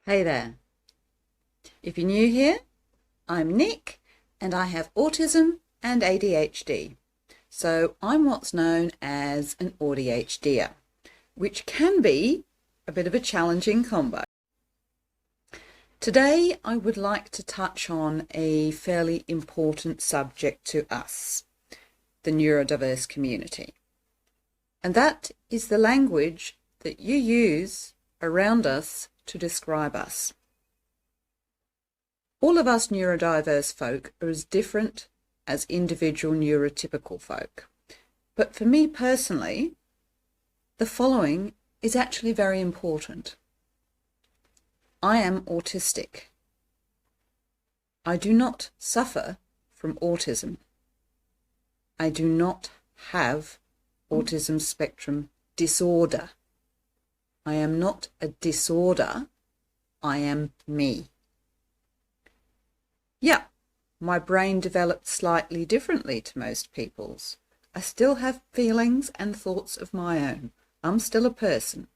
Hey there. If you're new here, I'm Nick and I have autism and ADHD. So I'm what's known as an ADHDer, which can be a bit of a challenging combo. Today I would like to touch on a fairly important subject to us, the neurodiverse community. And that is the language that you use around us to describe us. All of us neurodiverse folk are as different as individual neurotypical folk. But for me personally, the following is actually very important. I am autistic. I do not suffer from autism. I do not have autism spectrum disorder. I am not a disorder, I am me. Yeah, my brain developed slightly differently to most people's. I still have feelings and thoughts of my own. I'm still a person.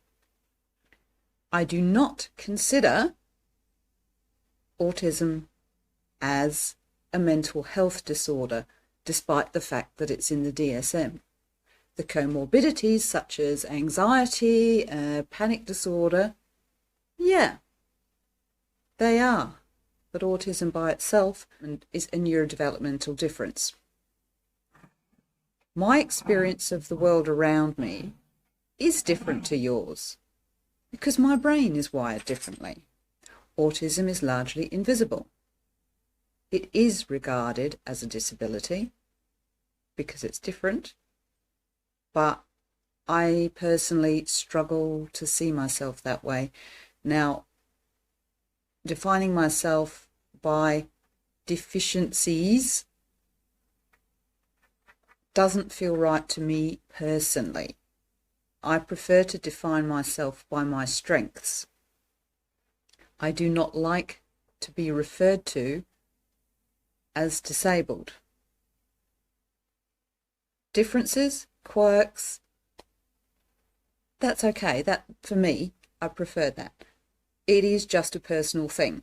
I do not consider autism as a mental health disorder, despite the fact that it's in the DSM. The comorbidities such as anxiety, panic disorder, yeah, they are. But autism by itself is a neurodevelopmental difference. My experience of the world around me is different to yours because my brain is wired differently. Autism is largely invisible. It is regarded as a disability because it's different. But I personally struggle to see myself that way. Now, defining myself by deficiencies doesn't feel right to me personally. I prefer to define myself by my strengths. I do not like to be referred to as disabled. Differences, quirks, that's okay. That, for me, I prefer that. It is just a personal thing.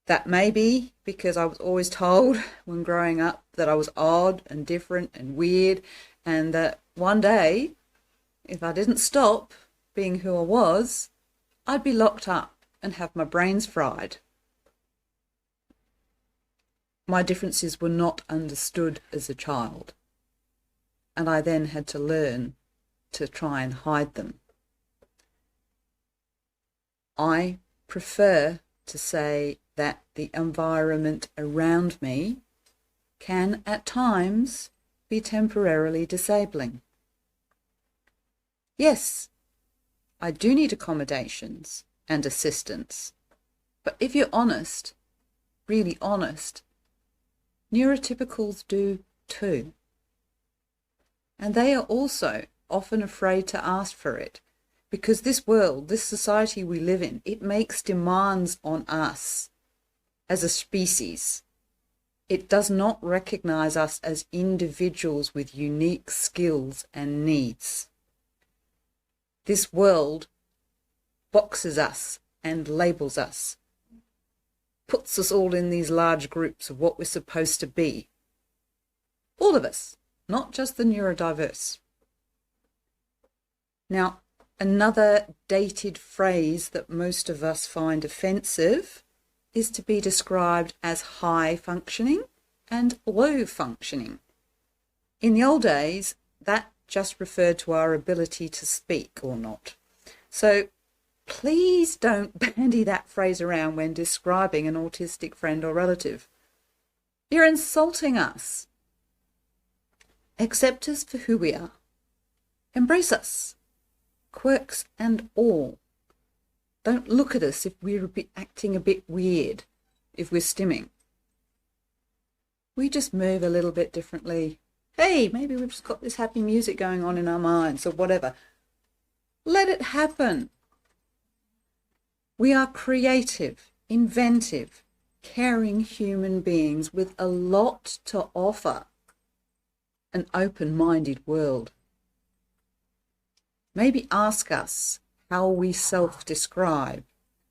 That may be because I was always told when growing up that I was odd and different and weird, and that one day, if I didn't stop being who I was, I'd be locked up and have my brains fried. My differences were not understood as a child, and I then had to learn to try and hide them. I prefer to say that the environment around me can at times be temporarily disabling. Yes, I do need accommodations and assistance, but if you're honest, really honest, neurotypicals do too. And they are also often afraid to ask for it because this world, this society we live in, it makes demands on us as a species. It does not recognize us as individuals with unique skills and needs. This world boxes us and labels us, puts us all in these large groups of what we're supposed to be. All of us. Not just the neurodiverse. Now, another dated phrase that most of us find offensive is to be described as high functioning and low functioning. In the old days, that just referred to our ability to speak or not. So please don't bandy that phrase around when describing an autistic friend or relative. You're insulting us. Accept us for who we are. Embrace us, quirks and all. Don't look at us if we're acting a bit weird, if we're stimming. We just move a little bit differently. Hey, maybe we've just got this happy music going on in our minds or whatever. Let it happen. We are creative, inventive, caring human beings with a lot to offer. An open-minded world. Maybe ask us how we self-describe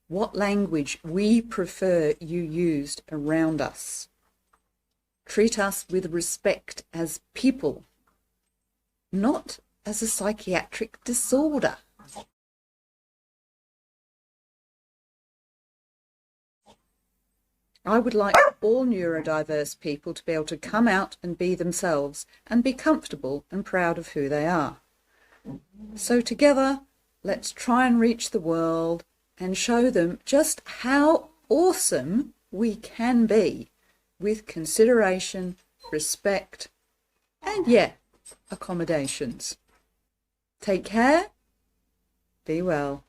what language we prefer you used around us. Treat us with respect as people, not as a psychiatric disorder. I would like all neurodiverse people to be able to come out and be themselves and be comfortable and proud of who they are. So together, let's try and reach the world and show them just how awesome we can be with consideration, respect, and accommodations. Take care. Be well.